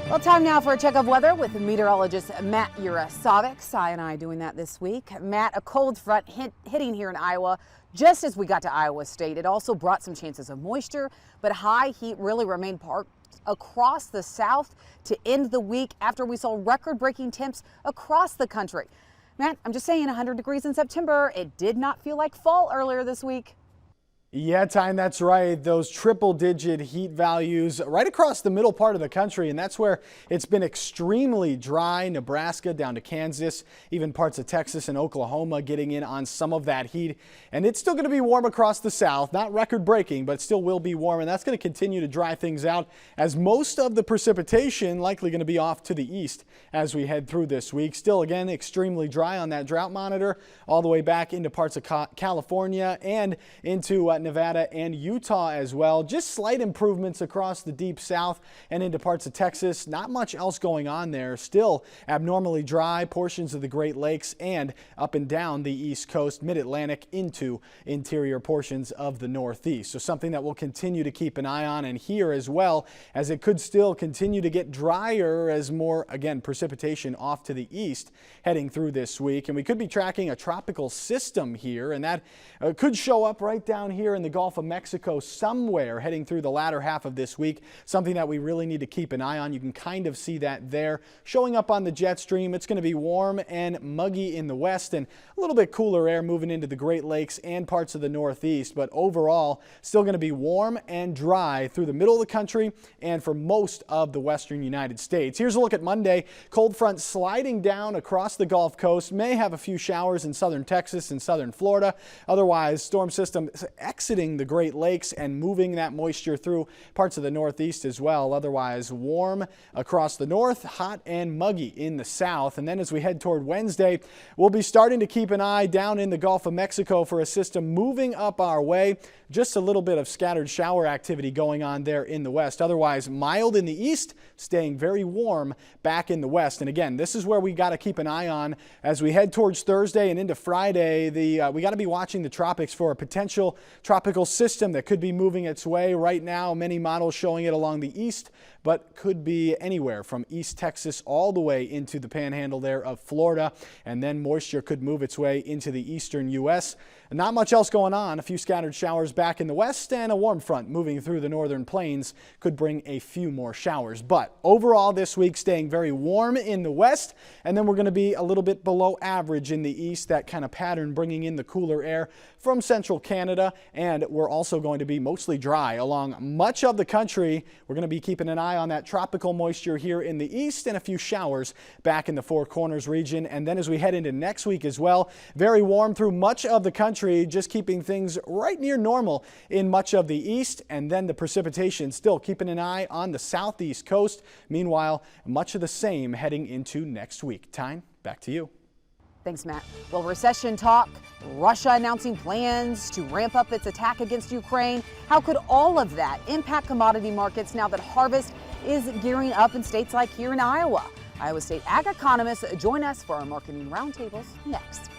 Well, time now for a check of weather with meteorologist Matt Yurasovic. Cy and I doing that this week. Matt, a cold front hitting here in Iowa just as we got to Iowa State. It also brought some chances of moisture, but high heat really remained parked across the south to end the week after we saw record-breaking temps across the country. Matt, I'm just saying 100 degrees in September. It did not feel like fall earlier this week. Yeah, Tyne, that's right. Those triple-digit heat values right across the middle part of the country, and that's where it's been extremely dry. Nebraska down to Kansas, even parts of Texas and Oklahoma getting in on some of that heat. And it's still going to be warm across the south, not record-breaking, but still will be warm, and that's going to continue to dry things out as most of the precipitation likely going to be off to the east as we head through this week. Still, again, extremely dry on that drought monitor all the way back into parts of California and into Nevada and Utah as well. Just slight improvements across the deep south and into parts of Texas. Not much else going on there. Still abnormally dry portions of the Great Lakes and up and down the East Coast, Mid-Atlantic into interior portions of the Northeast. So something that we'll continue to keep an eye on, and here as well, as it could still continue to get drier as more, again, precipitation off to the east heading through this week. And we could be tracking a tropical system here, and that could show up right down here in the Gulf of Mexico somewhere heading through the latter half of this week. Something that we really need to keep an eye on. You can kind of see that there showing up on the jet stream. It's going to be warm and muggy in the west and a little bit cooler air moving into the Great Lakes and parts of the Northeast. But overall, still going to be warm and dry through the middle of the country and for most of the western United States. Here's a look at Monday. Cold front sliding down across the Gulf Coast. May have a few showers in southern Texas and southern Florida. Otherwise, storm system exiting the Great Lakes and moving that moisture through parts of the Northeast as well. Otherwise, warm across the north, hot and muggy in the south. And then as we head toward Wednesday, we'll be starting to keep an eye down in the Gulf of Mexico for a system moving up our way. Just a little bit of scattered shower activity going on there in the west. Otherwise, mild in the east, staying very warm back in the west. And again, this is where we got to keep an eye on as we head towards Thursday and into Friday. We got to be watching the tropics for a potential tropical system that could be moving its way. Right now, many models showing it along the east, but could be anywhere from East Texas all the way into the panhandle there of Florida. And then moisture could move its way into the eastern U.S. Not much else going on. A few scattered showers back in the west, and a warm front moving through the northern plains could bring a few more showers. But overall this week staying very warm in the west, and then we're going to be a little bit below average in the east. That kind of pattern bringing in the cooler air from central Canada, and we're also going to be mostly dry along much of the country. We're going to be keeping an eye on that tropical moisture here in the east and a few showers back in the Four Corners region. And then as we head into next week as well, very warm through much of the country, just keeping things right near normal in much of the east. And then the precipitation still keeping an eye on the southeast coast. Meanwhile, much of the same heading into next week. Tyne, back to you. Thanks, Matt. Well, recession talk, Russia announcing plans to ramp up its attack against Ukraine. How could all of that impact commodity markets now that harvest is gearing up in states like here in Iowa? Iowa State ag economists join us for our marketing roundtables next.